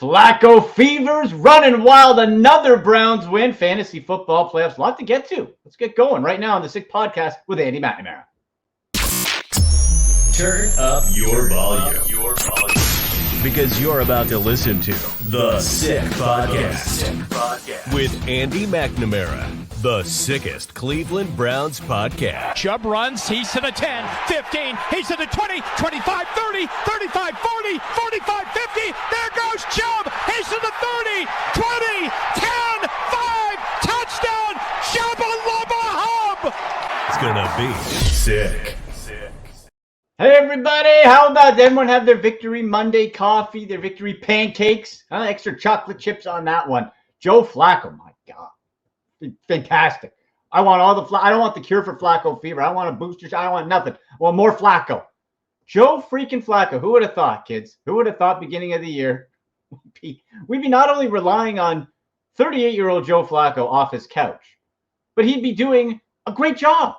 Flacco fever's running wild. Another Browns win. Fantasy football playoffs. A lot to get to. Let's get going right now on the Sick Podcast with Andy McNamara. Turn up your volume. Because you're about to listen to The Sick Podcast with Andy McNamara. The sickest Cleveland Browns podcast. Chubb runs, he's to the 10, 15, he's to the 20, 25, 30, 35, 40, 45, 50. There goes Chubb, he's to the 30, 20, 10, 5, touchdown, Shabba-lubba hub. It's gonna be sick. Hey everybody, how about everyone have their Victory Monday coffee, their Victory pancakes? Extra chocolate chips on that one. Joe Flacco, my God. Fantastic. I want all the I don't want the cure for Flacco fever. I don't want a booster shot. I don't want nothing. I want more Flacco. Joe freaking Flacco. Who would have thought, kids? Who would have thought beginning of the year we'd be not only relying on 38-year-old Joe Flacco off his couch, but he'd be doing a great job.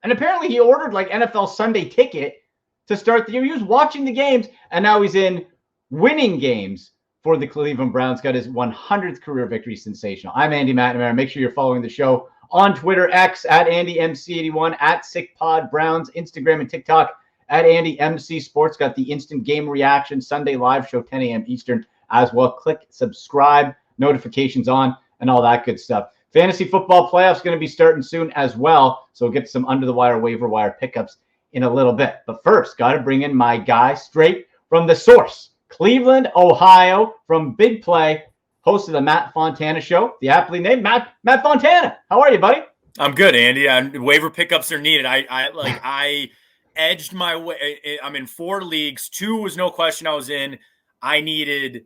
And apparently he ordered like NFL Sunday ticket to start the year. He was watching the games, and now he's in winning games for the Cleveland Browns. Got his 100th career victory. Sensational. I'm Andy McNamara. Make sure you're following the show on Twitter, X, at AndyMC81, at SickPodBrowns, Instagram and TikTok, at AndyMC Sports. Got the instant game reaction, Sunday live show, 10 a.m. Eastern as well. Click subscribe, notifications on, and all that good stuff. Fantasy football playoffs going to be starting soon as well, so we'll get some under the wire waiver wire pickups in a little bit. But first, got to bring in my guy straight from the source, Cleveland, Ohio, from Big Play, host of the Matt Fontana Show, the aptly named Matt Fontana. How are you, buddy? I'm good, Andy. Waiver pickups are needed. I edged my way. I'm in 4 leagues. 2 was no question I was in. I needed,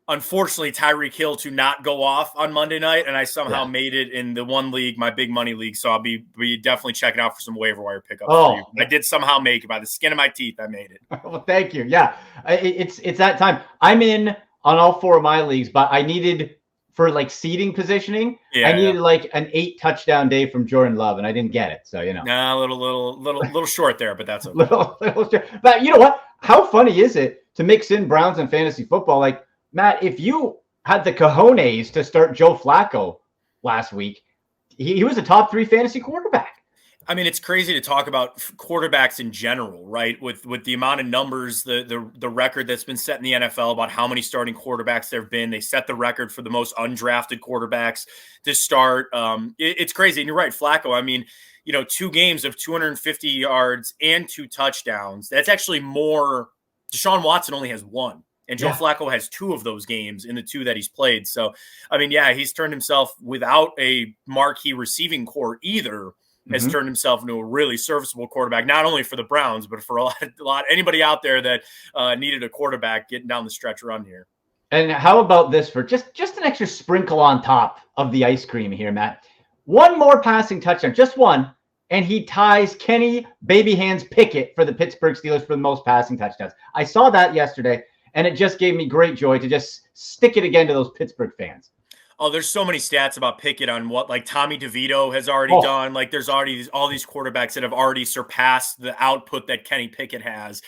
unfortunately, Tyreek Hill to not go off on Monday night, and I somehow made it in the 1 league, my big money league. So I'll be definitely checking out for some waiver wire pickups for you. I did somehow make it. By the skin of my teeth, I made it. Well, thank you. Yeah, it's that time. I'm in on all 4 of my leagues, but I needed, for like seeding positioning, I needed like an 8 touchdown day from Jordan Love, and I didn't get it. So, you know. Nah, a little short there, but that's okay. little short. But you know what? How funny is it to mix in Browns and fantasy football? Like, Matt, if you had the cojones to start Joe Flacco last week, he was a top 3 fantasy quarterback. I mean, it's crazy to talk about quarterbacks in general, right? With the amount of numbers, the record that's been set in the NFL about how many starting quarterbacks there have been. They set the record for the most undrafted quarterbacks to start. It's crazy. And you're right, Flacco. I mean, 2 games of 250 yards and 2 touchdowns. That's actually more. Deshaun Watson only has 1. And Joe Flacco has 2 of those games in the 2 that he's played. So, I mean, he's turned himself, without a marquee receiving core either, has turned himself into a really serviceable quarterback, not only for the Browns, but for a lot anybody out there that needed a quarterback getting down the stretch run here. And how about this for just an extra sprinkle on top of the ice cream here, Matt? 1 more passing touchdown, just 1, and he ties Kenny Baby Hands Pickett for the Pittsburgh Steelers for the most passing touchdowns. I saw that yesterday, and it just gave me great joy to just stick it again to those Pittsburgh fans. Oh, there's so many stats about Pickett on what like Tommy DeVito has already done. Like there's already all these quarterbacks that have already surpassed the output that Kenny Pickett has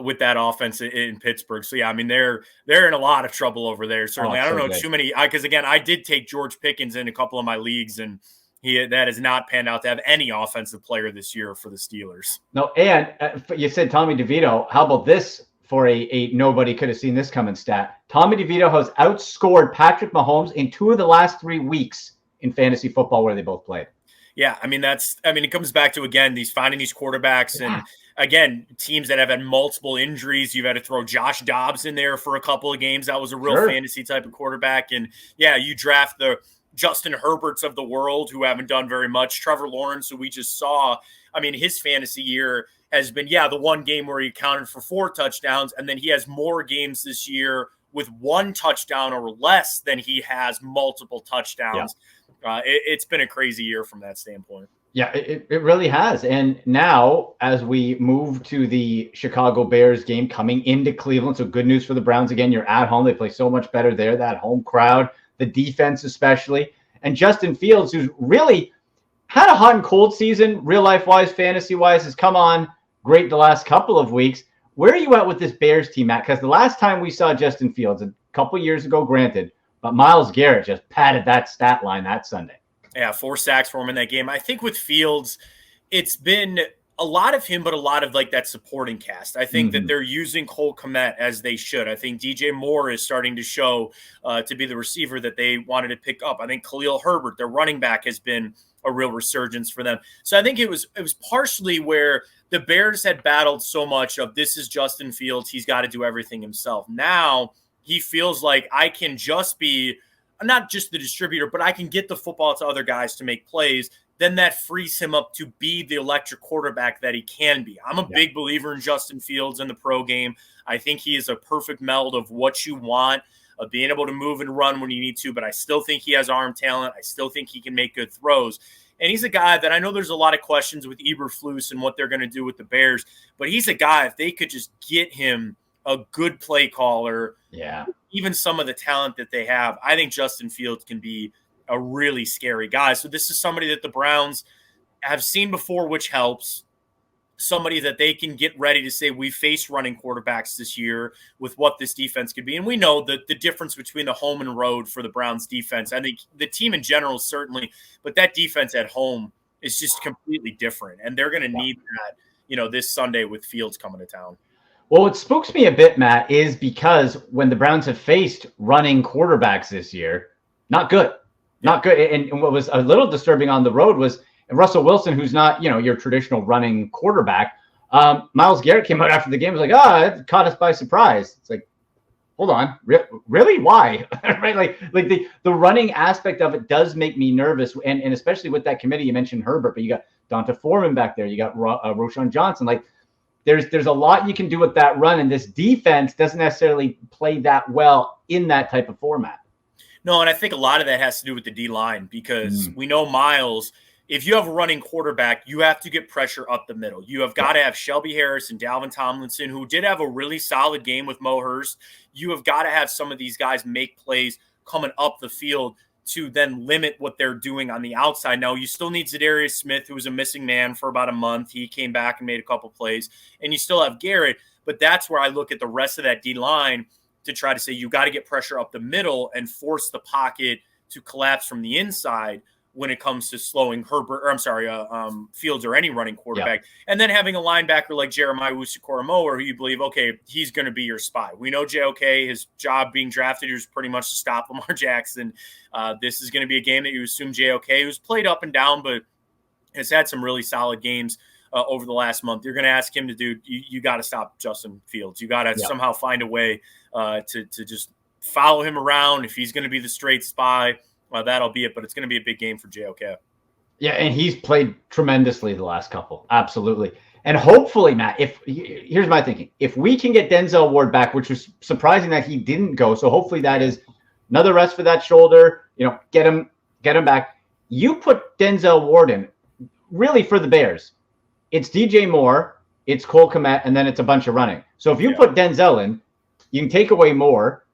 with that offense in Pittsburgh. So, I mean, they're in a lot of trouble over there. Certainly. I don't know too many because, again, I did take George Pickens in a couple of my leagues, and that has not panned out to have any offensive player this year for the Steelers. No, and you said Tommy DeVito. How about this? For a nobody could have seen this coming stat. Tommy DeVito has outscored Patrick Mahomes in 2 of the last 3 weeks in fantasy football where they both played. Yeah, it comes back to, again, finding these quarterbacks and, again, teams that have had multiple injuries. You've had to throw Josh Dobbs in there for a couple of games. That was a real fantasy type of quarterback. And, you draft the Justin Herberts of the world who haven't done very much. Trevor Lawrence, who we just saw, his fantasy year has been, the 1 game where he accounted for 4 touchdowns, and then he has more games this year with 1 touchdown or less than he has multiple touchdowns. Yeah. It's been a crazy year from that standpoint. Yeah, it really has. And now, as we move to the Chicago Bears game coming into Cleveland, so good news for the Browns again. You're at home. They play so much better there, that home crowd, the defense especially. And Justin Fields, who's really had a hot and cold season, real life-wise, fantasy-wise, has come on great the last couple of weeks. Where are you at with this Bears team, Matt? Because the last time we saw Justin Fields, couple years ago, granted, but Myles Garrett just padded that stat line that Sunday. Yeah, 4 sacks for him in that game. I think with Fields, it's been a lot of him, but a lot of like that supporting cast. I think that they're using Cole Kmet as they should. I think DJ Moore is starting to show to be the receiver that they wanted to pick up. I think Khalil Herbert, their running back, has been a real resurgence for them. So I think it was partially where the Bears had battled so much of this is Justin Fields. He's got to do everything himself. Now he feels like I can just be not just the distributor, but I can get the football to other guys to make plays. Then that frees him up to be the electric quarterback that he can be. I'm a big believer in Justin Fields in the pro game. I think he is a perfect meld of what you want, of being able to move and run when you need to, but I still think he has arm talent. I still think he can make good throws. And he's a guy that I know there's a lot of questions with Eberflus and what they're going to do with the Bears, but he's a guy, if they could just get him a good play caller, even some of the talent that they have, I think Justin Fields can be a really scary guy. So this is somebody that the Browns have seen before, which helps. Somebody that they can get ready to say, we face running quarterbacks this year with what this defense could be. And we know that the difference between the home and road for the Browns defense, I think the team in general, certainly, but that defense at home is just completely different. And they're going to need that, this Sunday with Fields coming to town. Well, what spooks me a bit, Matt, is because when the Browns have faced running quarterbacks this year, not good. Not good. And what was a little disturbing on the road was Russell Wilson, who's not, your traditional running quarterback. Myles Garrett came out after the game, was like, it caught us by surprise. It's like, hold on, really? Why? Right? Like the running aspect of it does make me nervous. And especially with that committee, you mentioned Herbert, but you got Donta Foreman back there. You got Roschon Johnson. Like there's a lot you can do with that run. And this defense doesn't necessarily play that well in that type of format. No, and I think a lot of that has to do with the D-line because we know Myles, if you have a running quarterback, you have to get pressure up the middle. You have got to have Shelby Harris and Dalvin Tomlinson, who did have a really solid game with Mo Hurst. You have got to have some of these guys make plays coming up the field to then limit what they're doing on the outside. Now, you still need Zadarius Smith, who was a missing man for about a month. He came back and made a couple plays. And you still have Garrett, but that's where I look at the rest of that D-line to try to say you got to get pressure up the middle and force the pocket to collapse from the inside when it comes to slowing Fields or any running quarterback. And then having a linebacker like Jeremiah Owusu-Koramoah, who you believe, okay, he's going to be your spy. We know JOK, his job being drafted is pretty much to stop Lamar Jackson. This is going to be a game that you assume JOK, who's played up and down, but has had some really solid games over the last month. You're going to ask him to do, you got to stop Justin Fields. You got to somehow find a way to just follow him around. If he's going to be the straight spy, that'll be it. But it's going to be a big game for JOK. Yeah, and he's played tremendously the last couple. Absolutely. And hopefully, Matt, here's my thinking. If we can get Denzel Ward back, which was surprising that he didn't go, so hopefully that is another rest for that shoulder, get him back. You put Denzel Ward in, really for the Bears. It's DJ Moore, it's Cole Kmet, and then it's a bunch of running. So if you put Denzel in, you can take away Moore.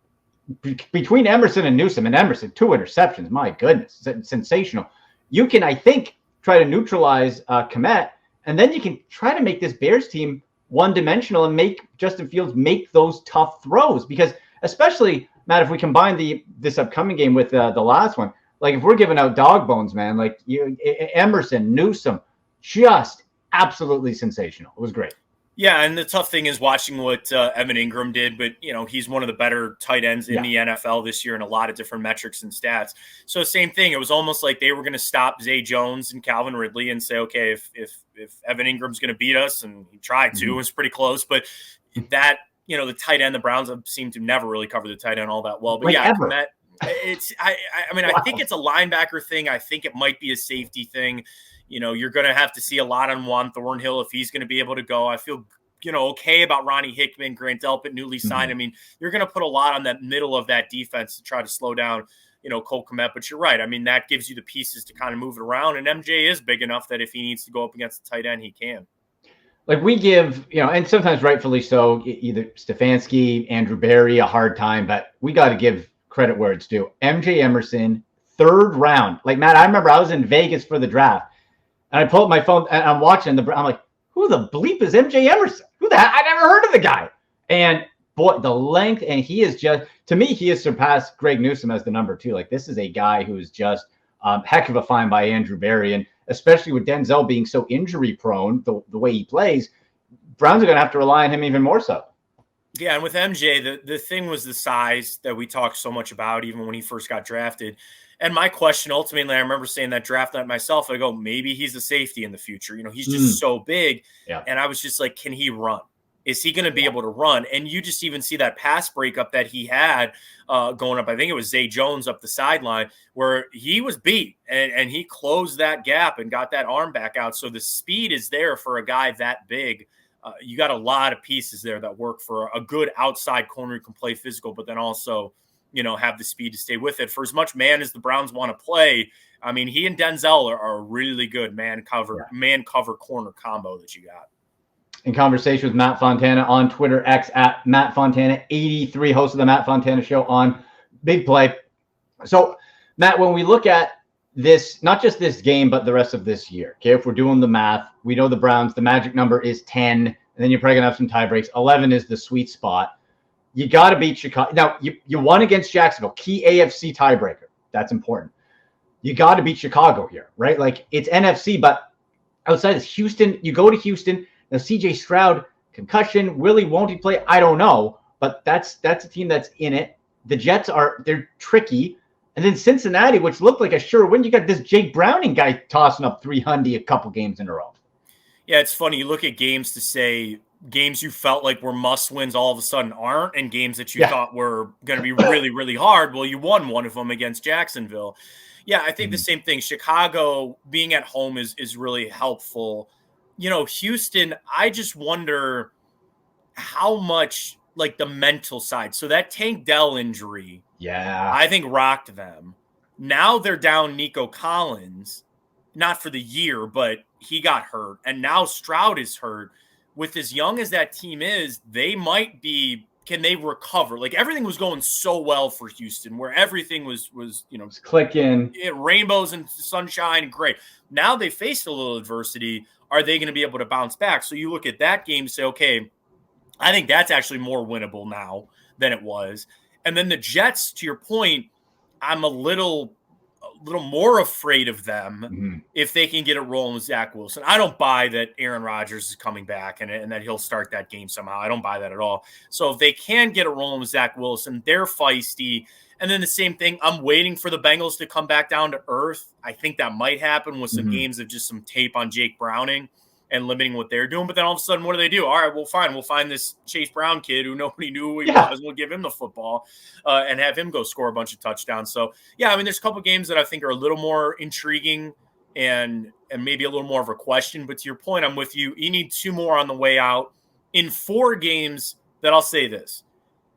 Between Emerson and Newsome, and Emerson, 2 interceptions, my goodness, sensational. You can, I think, try to neutralize Kmet, and then you can try to make this Bears team one-dimensional and make Justin Fields make those tough throws. Because especially, Matt, if we combine this upcoming game with the last one, like if we're giving out dog bones, man, like Emerson, Newsome, just absolutely sensational. It was great. Yeah, and the tough thing is watching what Evan Ingram did, but, he's one of the better tight ends in the NFL this year in a lot of different metrics and stats. So same thing. It was almost like they were going to stop Zay Jones and Calvin Ridley and say, okay, if Evan Ingram's going to beat us, and he tried to, it was pretty close, but that, the tight end, the Browns have seemed to never really cover the tight end all that well. But I think it's a linebacker thing. I think it might be a safety thing. You're going to have to see a lot on Juan Thornhill if he's going to be able to go. I feel, okay about Ronnie Hickman, Grant Delpit, newly signed. I mean, you're going to put a lot on that middle of that defense to try to slow down, Cole Kmet. But you're right. I mean, that gives you the pieces to kind of move it around. And MJ is big enough that if he needs to go up against the tight end, he can. Like we give, and sometimes rightfully so, either Stefanski, Andrew Berry a hard time, but we got to give credit where it's due. MJ Emerson, 3rd round. Like, Matt, I remember I was in Vegas for the draft. And I pull up my phone and I'm watching I'm like, who the bleep is MJ Emerson? Who the heck? I never heard of the guy. And boy, the length, and he is just, to me, he has surpassed Greg Newsome as the number 2. Like, this is a guy who is just heck of a find by Andrew Berry, and especially with Denzel being so injury prone, the way he plays, Browns are going to have to rely on him even more so. Yeah, and with MJ, the thing was the size that we talked so much about even when he first got drafted. And my question ultimately, I remember saying that draft night myself, I go, maybe he's a safety in the future. He's just so big. Yeah. And I was just like, can he run? Is he going to be able to run? And you just even see that pass breakup that he had going up. I think it was Zay Jones up the sideline where he was beat and he closed that gap and got that arm back out. So the speed is there for a guy that big. You got a lot of pieces there that work for a good outside corner who can play physical, but then also, have the speed to stay with it. For as much man as the Browns want to play, I mean, he and Denzel are a really good man cover corner combo that you got. In conversation with Matt Fontana on Twitter, X at Matt Fontana 83, host of the Matt Fontana Show on Big Play. So, Matt, when we look at this, not just this game, but the rest of this year, okay, if we're doing the math, we know the Browns, the magic number is 10, and then you're probably going to have some tie breaks. 11 is the sweet spot. You got to beat Chicago. Now, you won against Jacksonville, key AFC tiebreaker. That's important. You got to beat Chicago here, right? Like, it's NFC, but outside of Houston, you go to Houston. Now, CJ Stroud, concussion, will he, won't he play? I don't know, but that's a team that's in it. The Jets they're tricky. And then Cincinnati, which looked like a sure win, you got this Jake Browning guy tossing up 300 a couple games in a row. Yeah, it's funny. You look at games to say games you felt like were must-wins all of a sudden aren't, and games that you thought were going to be really, really hard. Well, you won one of them against Jacksonville. Yeah, I think the same thing. Chicago being at home is really helpful. Houston, I just wonder how much, like, the mental side. So that Tank Dell injury, I think rocked them. Now they're down Nico Collins, not for the year, but he got hurt. And now Stroud is hurt. With as young as that team is, they might be, can they recover? Like, everything was going so well for Houston, where everything was clicking. Rainbows and sunshine, great. Now they faced a little adversity. Are they going to be able to bounce back? So you look at that game and say, okay, I think that's actually more winnable now than it was. And then the Jets, to your point, I'm a little more afraid of them if they can get it rolling with Zach Wilson. I don't buy that Aaron Rodgers is coming back and that he'll start that game somehow. I don't buy that at all. So if they can get it rolling with Zach Wilson, they're feisty. And then the same thing, I'm waiting for the Bengals to come back down to earth. I think that might happen with some games of just some tape on Jake Browning and limiting what they're doing. But then all of a sudden, what do? All right, well, fine. We'll find this Chase Brown kid who nobody knew who he was. We'll give him the football and have him go score a bunch of touchdowns. So, yeah, I mean, there's a couple games that I think are a little more intriguing and maybe a little more of a question. But to your point, I'm with you. You need 2 more on the way out. In 4 games that I'll say this,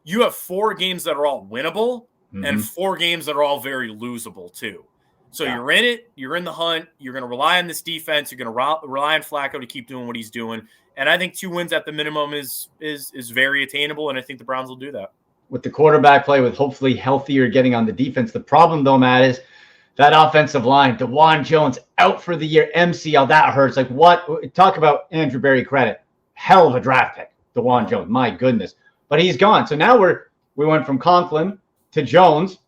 you have 4 games that are all winnable and 4 games that are all very losable too. So you're in it. You're in the hunt. You're going to rely on this defense. You're going to rely on Flacco to keep doing what he's doing. And I think 2 wins at the minimum is very attainable, and I think the Browns will do that. With the quarterback play, with hopefully healthier getting on the defense. The problem, though, Matt, is that offensive line. DeJuan Jones out for the year. MCL, that hurts. Like, what? Talk about Andrew Berry credit. Hell of a draft pick, DeJuan Jones. My goodness. But he's gone. So now we went from Conklin to Jones,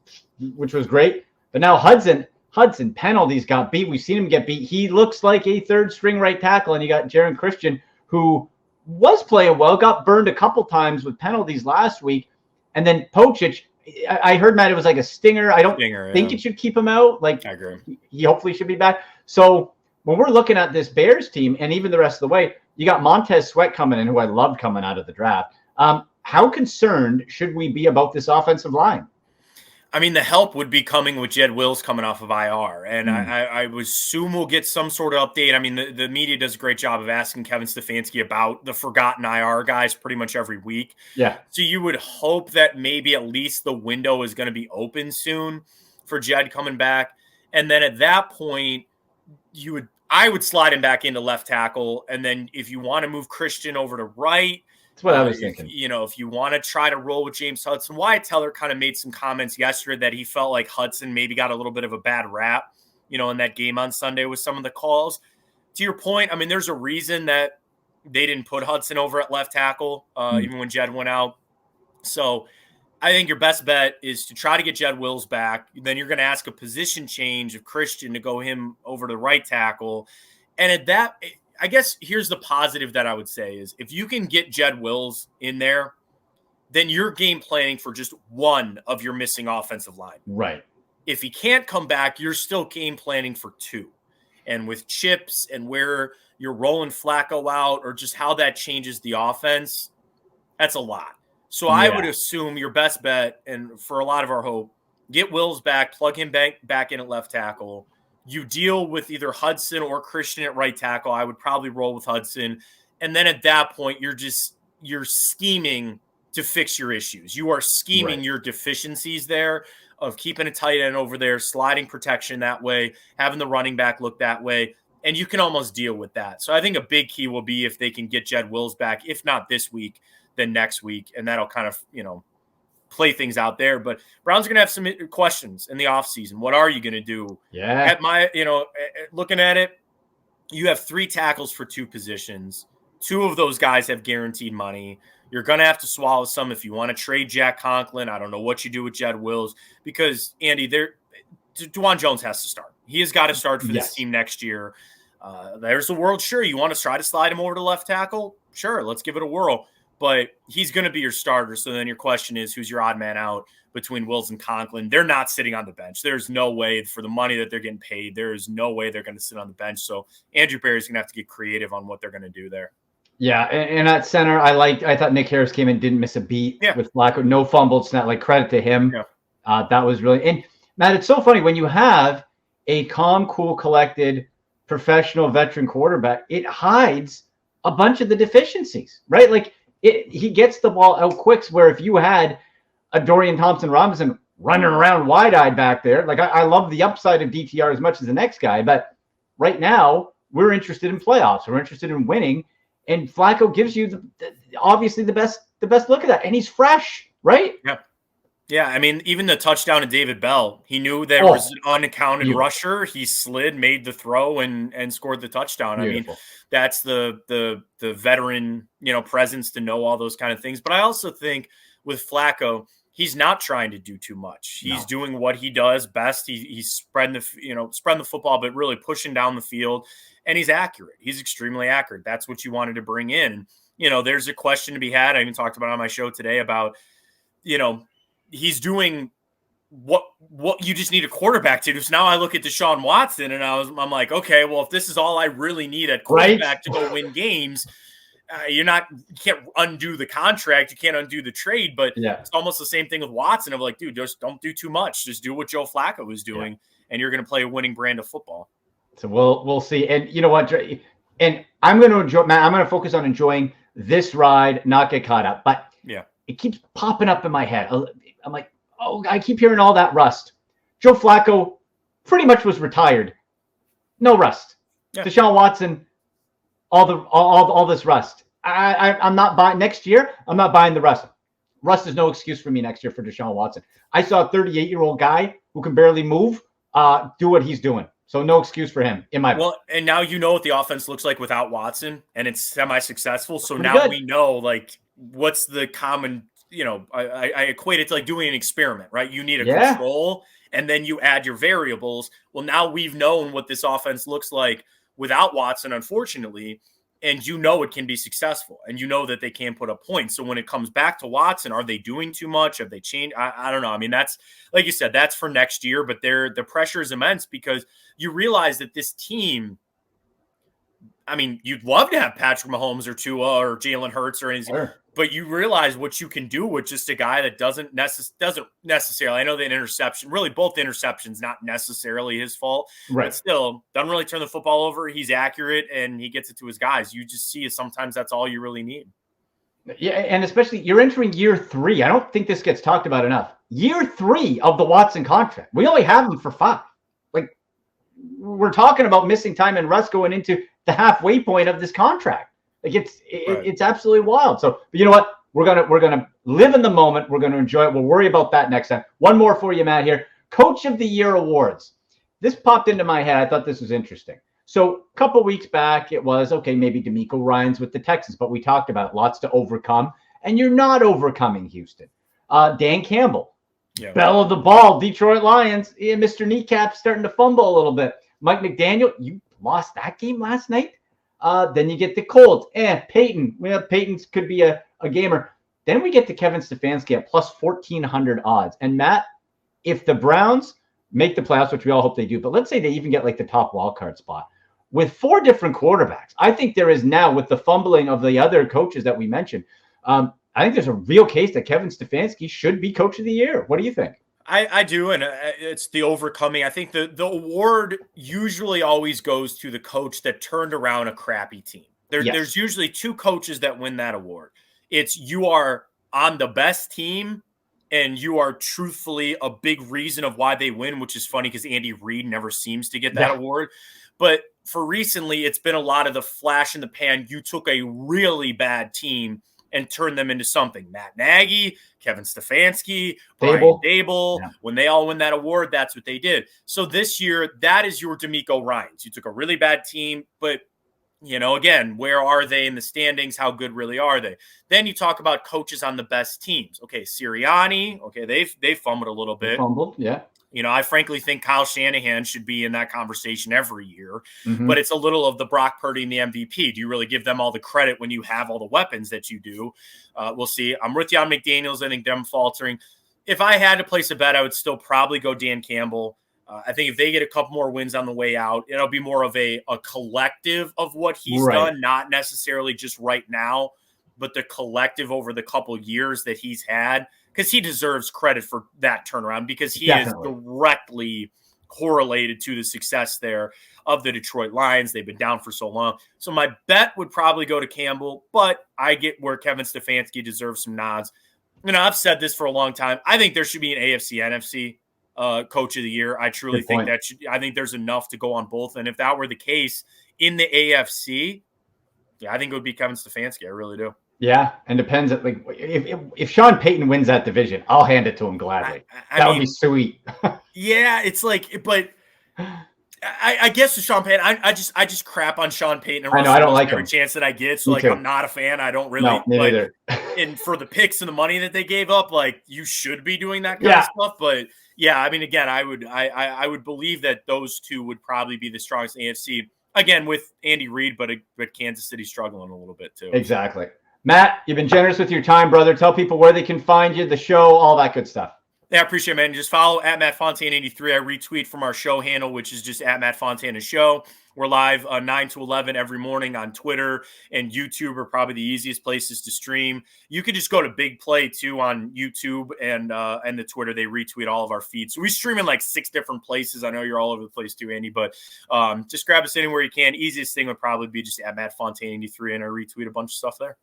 which was great. But now Hudson penalties got beat. We've seen him get beat. He looks like a third-string right tackle, and you got Jaron Christian, who was playing well, got burned a couple times with penalties last week. And then Pocic, I heard, Matt, it was like a stinger. I don't think it should keep him out. Like, I agree. He hopefully should be back. So when we're looking at this Bears team, and even the rest of the way, you got Montez Sweat coming in, who I loved coming out of the draft. How concerned should we be about this offensive line? I mean, the help would be coming with Jed Wills coming off of IR. And I would assume we'll get some sort of update. I mean, the media does a great job of asking Kevin Stefanski about the forgotten IR guys pretty much every week. Yeah. So you would hope that maybe at least the window is going to be open soon for Jed coming back. And then at that point, I would slide him back into left tackle. And then if you want to move Christian over to right, that's what I was thinking. If you want to try to roll with James Hudson, Wyatt Teller kind of made some comments yesterday that he felt like Hudson maybe got a little bit of a bad rap, in that game on Sunday with some of the calls. To your point, I mean, there's a reason that they didn't put Hudson over at left tackle, even when Jed went out. So I think your best bet is to try to get Jed Wills back. Then you're going to ask a position change of Christian to go him over to right tackle. And at that, I guess here's the positive that I would say is if you can get Jed Wills in there, then you're game planning for just one of your missing offensive line. Right. If he can't come back, you're still game planning for two. And with chips and where you're rolling Flacco out or just how that changes the offense, that's a lot. So I would assume your best bet, and for a lot of our hope, get Wills back, plug him back in at left tackle. You deal with either Hudson or Christian at right tackle. I would probably roll with Hudson. And then at that point, you're scheming to fix your issues. You are scheming your deficiencies there of keeping a tight end over there, sliding protection that way, having the running back look that way, and you can almost deal with that. So I think a big key will be if they can get Jed Wills back, if not this week, then next week, and that'll kind of, play things out there. But Browns are going to have some questions in the offseason. What are you going to do? Yeah. Looking at it, you have 3 tackles for 2 positions. 2 of those guys have guaranteed money. You're going to have to swallow some if you want to trade Jack Conklin. I don't know what you do with Jed Wills because, Andy, DeJuan Jones has to start. He has got to start for this team next year. There's the world. Sure, you want to try to slide him over to left tackle? Sure, let's give it a whirl. But he's going to be your starter. So then your question is, who's your odd man out between Wills and Conklin? They're not sitting on the bench. There's no way for the money that they're getting paid. There is no way they're going to sit on the bench. So Andrew Berry's going to have to get creative on what they're going to do there. Yeah, and at center, I thought Nick Harris came in, didn't miss a beat with Flacco. No fumbled snap. Like, credit to him. Yeah. That was really – and, Matt, it's so funny. When you have a calm, cool, collected, professional veteran quarterback, it hides a bunch of the deficiencies, right? Like, he gets the ball out quick, where if you had a Dorian Thompson-Robinson running around wide-eyed back there, like I love the upside of DTR as much as the next guy, but right now we're interested in playoffs. We're interested in winning, and Flacco gives you obviously the best look at that, and he's fresh, right? Yeah. Yeah, I mean, even the touchdown to David Bell, he knew there was an unaccounted rusher. He slid, made the throw, and scored the touchdown. Beautiful. I mean, that's the veteran, presence to know all those kind of things. But I also think with Flacco, he's not trying to do too much. He's doing what he does best. He's spreading the football, but really pushing down the field, and he's accurate. He's extremely accurate. That's what you wanted to bring in. And, there's a question to be had. I even talked about it on my show today about, he's doing what you just need a quarterback to do. So now I look at Deshaun Watson and I'm like, okay, well, if this is all I really need at quarterback to go win games, you can't undo the contract. You can't undo the trade, but it's almost the same thing with Watson of like, dude, just don't do too much. Just do what Joe Flacco was doing and you're going to play a winning brand of football. So we'll see. And you know what? And I'm going to enjoy, Matt, I'm going to focus on enjoying this ride, not get caught up, but it keeps popping up in my head. I'm like, I keep hearing all that rust. Joe Flacco pretty much was retired. No rust. Yeah. Deshaun Watson, all this rust. I'm not buying next year. I'm not buying the rust. Rust is no excuse for me next year for Deshaun Watson. I saw a 38-year-old guy who can barely move do what he's doing. So no excuse for him in my book. And now you know what the offense looks like without Watson, and it's semi-successful. So now we know, like, what's the common – I equate it to like doing an experiment, right? You need a control and then you add your variables. Well, now we've known what this offense looks like without Watson, unfortunately, and it can be successful and that they can put up points. So when it comes back to Watson, are they doing too much? Have they changed? I don't know. I mean, that's like you said, that's for next year, but the pressure is immense because you realize that this team, I mean, you'd love to have Patrick Mahomes or Tua or Jalen Hurts or anything. Sure. But you realize what you can do with just a guy that doesn't necessarily. I know that interception, really both interceptions, not necessarily his fault, right? But still doesn't really turn the football over. He's accurate and he gets it to his guys. You just see sometimes that's all you really need. Yeah, and especially you're entering year 3. I don't think this gets talked about enough. Year 3 of the Watson contract. We only have him for 5. Like, we're talking about missing time and rust going into the halfway point of this contract. Like it's absolutely wild. So, but you know what? We're gonna live in the moment. We're gonna enjoy it. We'll worry about that next time. One more for you, Matt. Here, Coach of the Year awards. This popped into my head. I thought this was interesting. So, a couple weeks back, it was okay. Maybe D'Amico Ryans with the Texans, but we talked about lots to overcome. and you're not overcoming Houston. Dan Campbell, Yeah. bell of the ball, Detroit Lions. Yeah, Mr. Kneecap starting to fumble a little bit. Mike McDaniel, you lost that game last night. Then you get the Colts. Peyton. Well, Peyton's could be a gamer. Then we get to Kevin Stefanski at plus 1,400 odds. And Matt, if the Browns make the playoffs, which we all hope they do, but let's say they even get like the top wild card spot, with 4 different quarterbacks, I think there is now, with the fumbling of the other coaches that we mentioned, I think there's a real case that Kevin Stefanski should be coach of the year. What do you think? I do, and it's the overcoming. I think the award usually always goes to the coach that turned around a crappy team. There's usually 2 coaches that win that award. It's you are on the best team, and you are truthfully a big reason of why they win, which is funny because Andy Reid never seems to get that award. But for recently, it's been a lot of the flash in the pan. You took a really bad team and turn them into something. Matt Nagy, Kevin Stefanski, Brian Dable. Yeah. When they all win that award, that's what they did. So this year, that is your DeMeco Ryans. You took a really bad team, but, again, where are they in the standings? How good really are they? Then you talk about coaches on the best teams. Okay, Sirianni. Okay, they've fumbled a little bit. Yeah. I frankly think Kyle Shanahan should be in that conversation every year, but it's a little of the Brock Purdy and the MVP. Do you really give them all the credit when you have all the weapons that you do? We'll see. I'm with you on McDaniels. I think them faltering. If I had to place a bet, I would still probably go Dan Campbell. I think if they get a couple more wins on the way out, it'll be more of a collective of what he's done, not necessarily just right now, but the collective over the couple years that he's had. Because he deserves credit for that turnaround because he is directly correlated to the success there of the Detroit Lions. They've been down for so long. So my bet would probably go to Campbell, but I get where Kevin Stefanski deserves some nods. I've said this for a long time. I think there should be an AFC, NFC coach of the year. I truly think I think there's enough to go on both. And if that were the case in the AFC, I think it would be Kevin Stefanski. I really do. Yeah, and depends. If Sean Payton wins that division, I'll hand it to him gladly. That would be sweet. Yeah, it's but I guess with Sean Payton, I just crap on Sean Payton. I know I don't like every him. chance that I get, so I'm not a fan. I don't really. No, me neither. And for the picks and the money that they gave up, you should be doing that kind of stuff. But yeah, again, I would believe that those 2 would probably be the strongest AFC. Again, with Andy Reid, but Kansas City struggling a little bit too. Exactly. Matt, you've been generous with your time, brother. Tell people where they can find you, the show, all that good stuff. Yeah, I appreciate it, man. Just follow at Matt Fontana 83. I retweet from our show handle, which is just at Matt Fontana Show. We're live 9 to 11 every morning on Twitter, and YouTube are probably the easiest places to stream. You could just go to Big Play too on YouTube and the Twitter. They retweet all of our feeds. So we stream in 6 different places. I know you're all over the place too, Andy, but just grab us anywhere you can. Easiest thing would probably be just at Matt Fontana 83, and I retweet a bunch of stuff there.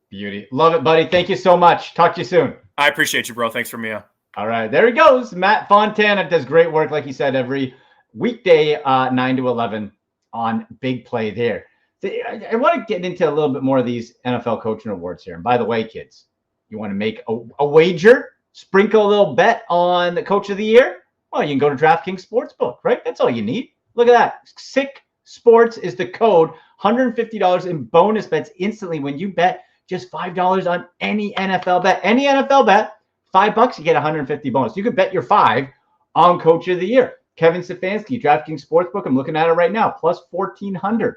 Beauty. Love it, buddy. Thank you so much. Talk to you soon. I appreciate you, bro. Thanks for me on. All right. There he goes. Matt Fontana does great work, like he said, every weekday, 9 to 11 on Big Play there. I want to get into a little bit more of these NFL coaching awards here. And by the way, kids, you want to make a wager, sprinkle a little bet on the coach of the year? Well, you can go to DraftKings Sportsbook, right? That's all you need. Look at that. Sick Sports is the code. $150 in bonus bets instantly when you bet just $5 on any NFL bet. Any NFL bet, $5, you get 150 bonus. You could bet your 5 on Coach of the Year. Kevin Stefanski, DraftKings Sportsbook. I'm looking at it right now, plus 1,400.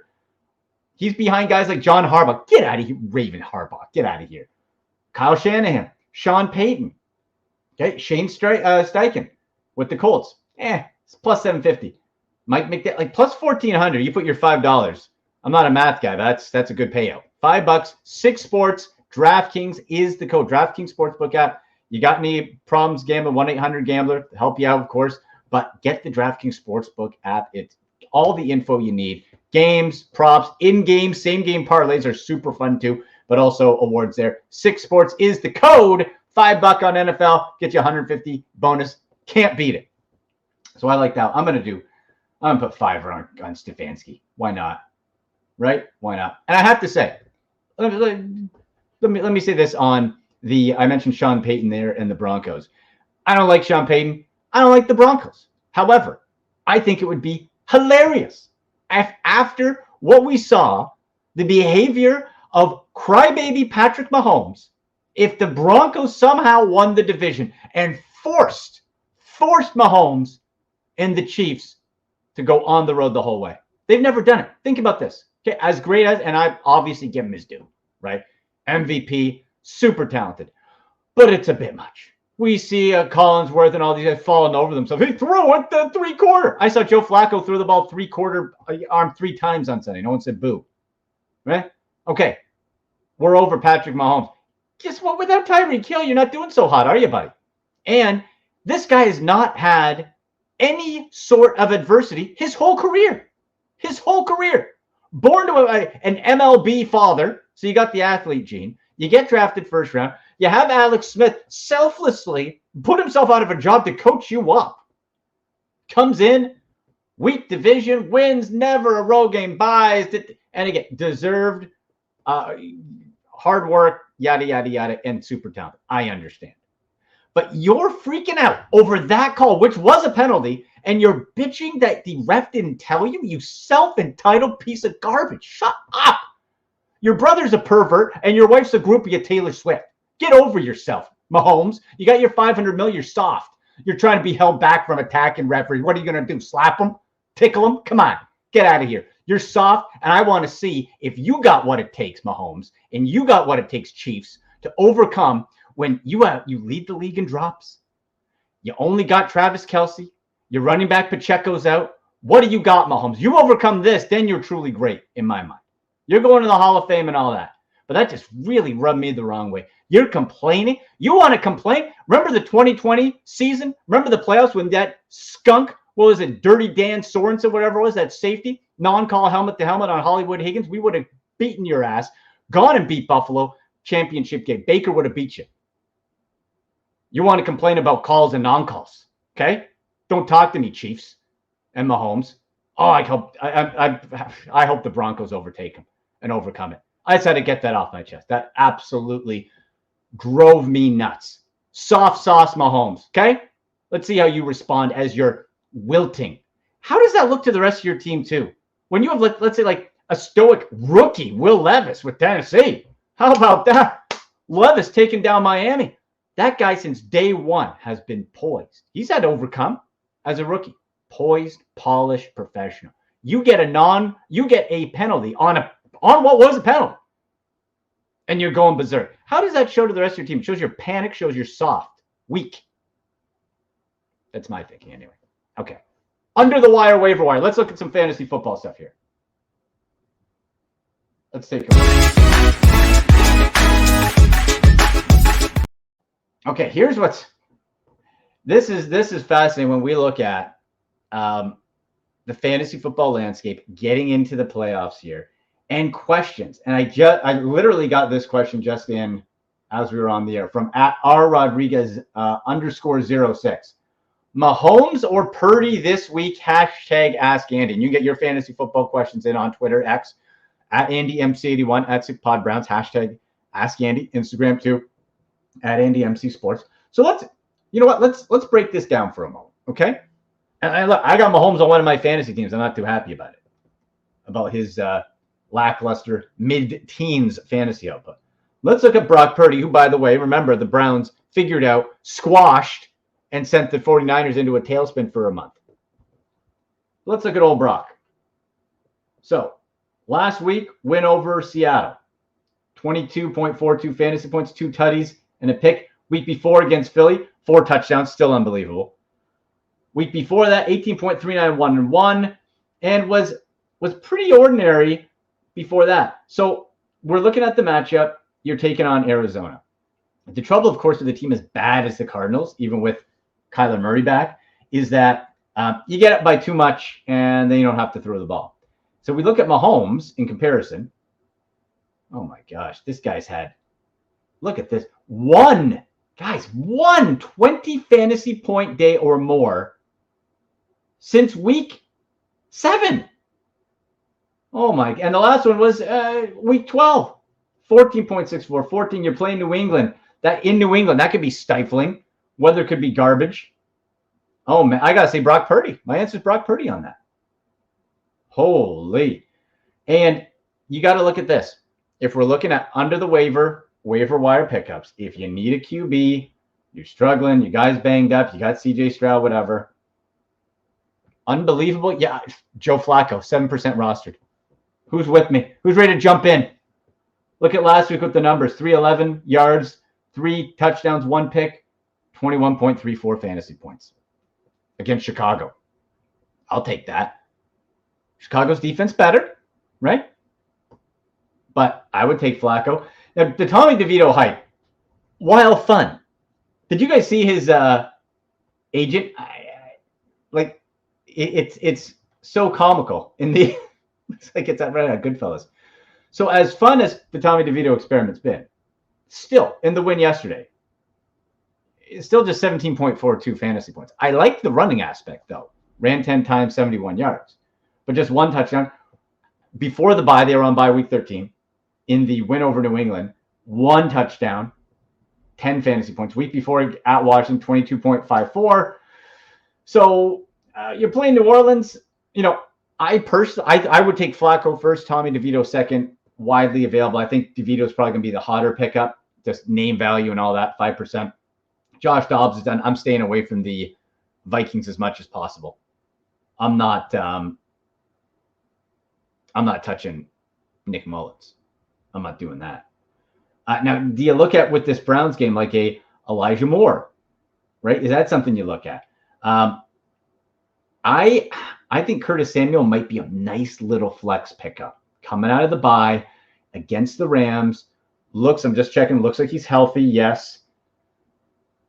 He's behind guys like John Harbaugh. Get out of here, Raven Harbaugh. Get out of here. Kyle Shanahan, Sean Payton, okay, Shane Steichen with the Colts. It's plus 750. Mike McDaniel, plus 1,400. You put your $5. I'm not a math guy, but that's a good payout. $5, 6 sports. DraftKings is the code. DraftKings Sportsbook app. You got any problems gambling? 1-800-GAMBLER to help you out, of course. But get the DraftKings Sportsbook app. It's all the info you need. Games, props, in-game, same-game parlays are super fun too, but also awards there. 6 sports is the code. $5 on NFL. Get you 150 bonus. Can't beat it. So I like that. I'm going to put 5 on Stefanski. Why not? Right? Why not? And I have to say, let me say this on I mentioned Sean Payton there and the Broncos. I don't like Sean Payton. I don't like the Broncos. However, I think it would be hilarious after what we saw, the behavior of crybaby Patrick Mahomes If the Broncos somehow won the division and forced Mahomes and the Chiefs to go on the road the whole way, they've never done it. Think about this. Okay, as great as, and I obviously give him his due, right? MVP, super talented, but it's a bit much. We see Collinsworth and all these guys falling over themselves. He threw it the 3-quarter. I saw Joe Flacco throw the ball 3-quarter arm 3 times on Sunday. No one said boo. Right? Okay. We're over Patrick Mahomes. Guess what? Without Tyreek Hill, you're not doing so hot, are you, buddy? And this guy has not had any sort of adversity his whole career. His whole career. Born to an MLB father, so you got the athlete gene. You get drafted first round. You have Alex Smith selflessly put himself out of a job to coach you up. Comes in, weak division, wins, never a road game, buys, and again, deserved, hard work, yada, yada, yada, and super talented. I understand. But you're freaking out over that call, which was a penalty, and you're bitching that the ref didn't tell you, you self-entitled piece of garbage. Shut up. Your brother's a pervert, and your wife's a groupie of Taylor Swift. Get over yourself, Mahomes. You got your $500 million, you're soft. You're trying to be held back from attacking referees. What are you going to do, slap them? Tickle them? Come on, get out of here. You're soft, and I want to see if you got what it takes, Mahomes, and you got what it takes, Chiefs, to overcome when you lead the league in drops. You only got Travis Kelce. Your running back Pacheco's out. What do you got, Mahomes? You overcome this, then you're truly great in my mind. You're going to the Hall of Fame and all that. But that just really rubbed me the wrong way. You're complaining. You want to complain? Remember the 2020 season? Remember the playoffs when that skunk, what was it, Dirty Dan Sorensen, whatever it was, that safety, non-call helmet to helmet on Hollywood Higgins? We would have beaten your ass, gone and beat Buffalo, championship game. Baker would have beat you. You want to complain about calls and non-calls, okay? Don't talk to me, Chiefs and Mahomes. Oh, I hope the Broncos overtake him and overcome it. I just had to get that off my chest. That absolutely drove me nuts. Soft sauce Mahomes, okay? Let's see how you respond as you're wilting. How does that look to the rest of your team, too? When you have, let's say, like a stoic rookie, Will Levis with Tennessee. How about that? Levis taking down Miami. That guy, since day one, has been poised. He's had to overcome as a rookie. Poised, polished, professional. You get a penalty on what was a penalty. And you're going berserk. How does that show to the rest of your team? It shows you're panic, shows you're soft, weak. That's my thinking anyway. Okay. Under the wire, waiver wire. Let's look at some fantasy football stuff here. Let's take a look. Okay, here's what's this is fascinating when we look at the fantasy football landscape getting into the playoffs here and questions. And I literally got this question just in as we were on the air from @RRodriguez _06. Mahomes or Purdy this week? Hashtag Ask Andy. And you get your fantasy football questions in on Twitter, X, @AndyMC81, @SickPodBrowns, hashtag Ask Andy, Instagram too, @AndyMCSports. So let's break this down for a moment, okay? And I got Mahomes on one of my fantasy teams. I'm not too happy about it, about his lackluster mid-teens fantasy output. Let's look at Brock Purdy, who, by the way, remember the Browns figured out, squashed, and sent the 49ers into a tailspin for a month. Let's look at old Brock. So last week, win over Seattle. 22.42 fantasy points, 2 tutties, and a pick. Week before against Philly, 4 touchdowns, still unbelievable. Week before that, 18.39, 1-1, and was pretty ordinary before that. So we're looking at the matchup. You're taking on Arizona. The trouble, of course, with a team as bad as the Cardinals, even with Kyler Murray back, is that you get up by too much, and then you don't have to throw the ball. So we look at Mahomes in comparison. Oh, my gosh. This guy's had, look at this, one 20 fantasy point day or more since week 7. Oh, my. And the last one was week 12, 14.64, 14. You're playing New England. In New England, that could be stifling. Weather could be garbage. Oh, man. I got to say Brock Purdy. My answer is Brock Purdy on that. Holy. And you got to look at this. If we're looking at under the waiver, waiver wire pickups. If you need a QB, you're struggling, you guys banged up, you got CJ Stroud, whatever. Unbelievable. Yeah, Joe Flacco, 7% rostered. Who's with me? Who's ready to jump in? Look at last week with the numbers. 311 yards, 3 touchdowns, 1 pick, 21.34 fantasy points against Chicago. I'll take that. Chicago's defense better, right? But I would take Flacco. Now, the Tommy DeVito hype, while fun. Did you guys see his agent? It's so comical in the it's like it's right out of Goodfellas. So as fun as the Tommy DeVito experiment's been, still in the win yesterday, it's still just 17.42 fantasy points. I like the running aspect though. Ran 10 times, 71 yards, but just 1 touchdown. Before the bye, they were on bye week 13. In the win over New England, 1 touchdown, 10 fantasy points. Week before at Washington, 22.54. So you're playing New Orleans. You know, I would take Flacco first, Tommy DeVito second, widely available. I think DeVito's probably going to be the hotter pickup, just name value and all that, 5%. Josh Dobbs is done. I'm staying away from the Vikings as much as possible. I'm not touching Nick Mullins. I'm not doing that. Now, do you look at with this Browns game like a Elijah Moore, right? Is that something you look at? I think Curtis Samuel might be a nice little flex pickup coming out of the bye against the Rams. I'm just checking. Looks like he's healthy. Yes.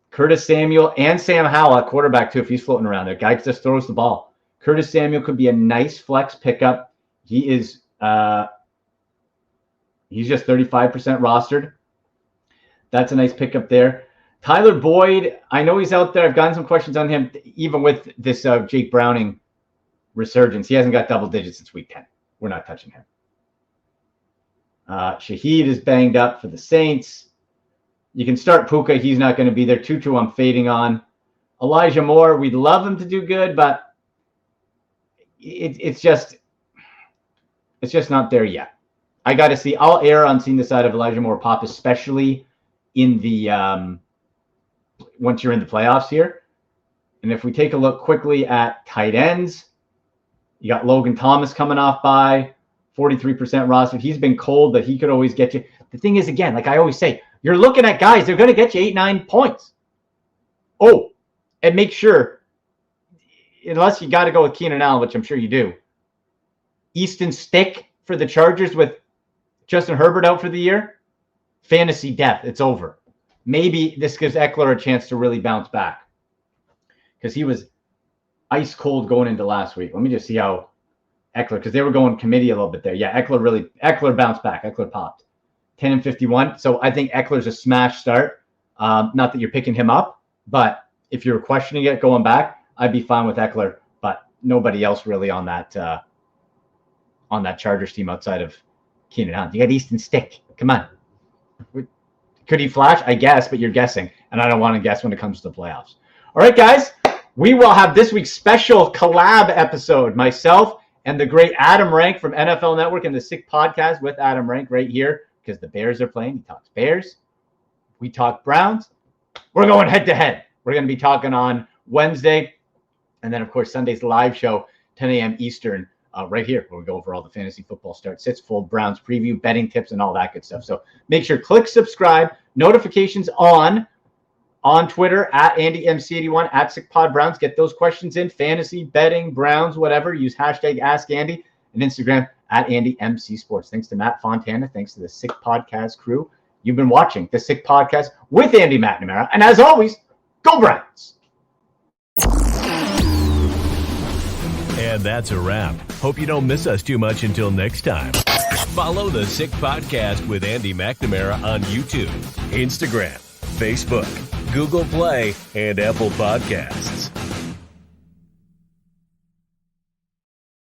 Curtis Samuel and Sam Howell, quarterback too, if he's floating around there. Guy just throws the ball. Curtis Samuel could be a nice flex pickup. He is he's just 35% rostered. That's a nice pickup there. Tyler Boyd, I know he's out there. I've gotten some questions on him, even with this Jake Browning resurgence. He hasn't got double digits since week 10. We're not touching him. Shaheed is banged up for the Saints. You can start Puka. He's not going to be there. Tutu, I'm fading on. Elijah Moore, we'd love him to do good, but it's just not there yet. I got to see. I'll err on seeing the side of Elijah Moore pop, especially in the once you're in the playoffs here. And if we take a look quickly at tight ends, you got Logan Thomas coming off by 43% rostered. He's been cold, but he could always get you. The thing is, again, like I always say, you're looking at guys, they're going to get you 8-9 points. Oh, and make sure, unless you got to go with Keenan Allen, which I'm sure you do, Easton Stick for the Chargers with Justin Herbert out for the year, fantasy death. It's over. Maybe this gives Eckler a chance to really bounce back because he was ice cold going into last week. Let me just see how Eckler, because they were going committee a little bit there. Yeah, Eckler bounced back. Eckler popped 10-51. So I think Eckler's a smash start. Not that you're picking him up, but if you're questioning it going back, I'd be fine with Eckler, but nobody else really on that Chargers team outside of Keenan Allen. You got Easton Stick. Come on. Could he flash? I guess, but you're guessing, and I don't want to guess when it comes to the playoffs. All right, guys, we will have this week's special collab episode, myself and the great Adam Rank from NFL Network and the Sick Podcast with Adam Rank right here because the Bears are playing. He talks Bears. We talk Browns. We're going head-to-head. We're going to be talking on Wednesday, and then, of course, Sunday's live show, 10 a.m. Eastern, right here, where we go over all the fantasy football start sits, full Browns preview, betting tips, and all that good stuff. So make sure click subscribe, notifications on Twitter at AndyMC81 at SickPodBrowns. Get those questions in, fantasy, betting, Browns, whatever. Use hashtag AskAndy, and Instagram at AndyMCSports. Thanks to Matt Fontana. Thanks to the Sick Podcast crew. You've been watching the Sick Podcast with Andy McNamara, and as always, go Browns. And that's a wrap. Hope you don't miss us too much until next time. Follow the Sick Podcast with Andy McNamara on YouTube, Instagram, Facebook, Google Play, and Apple Podcasts.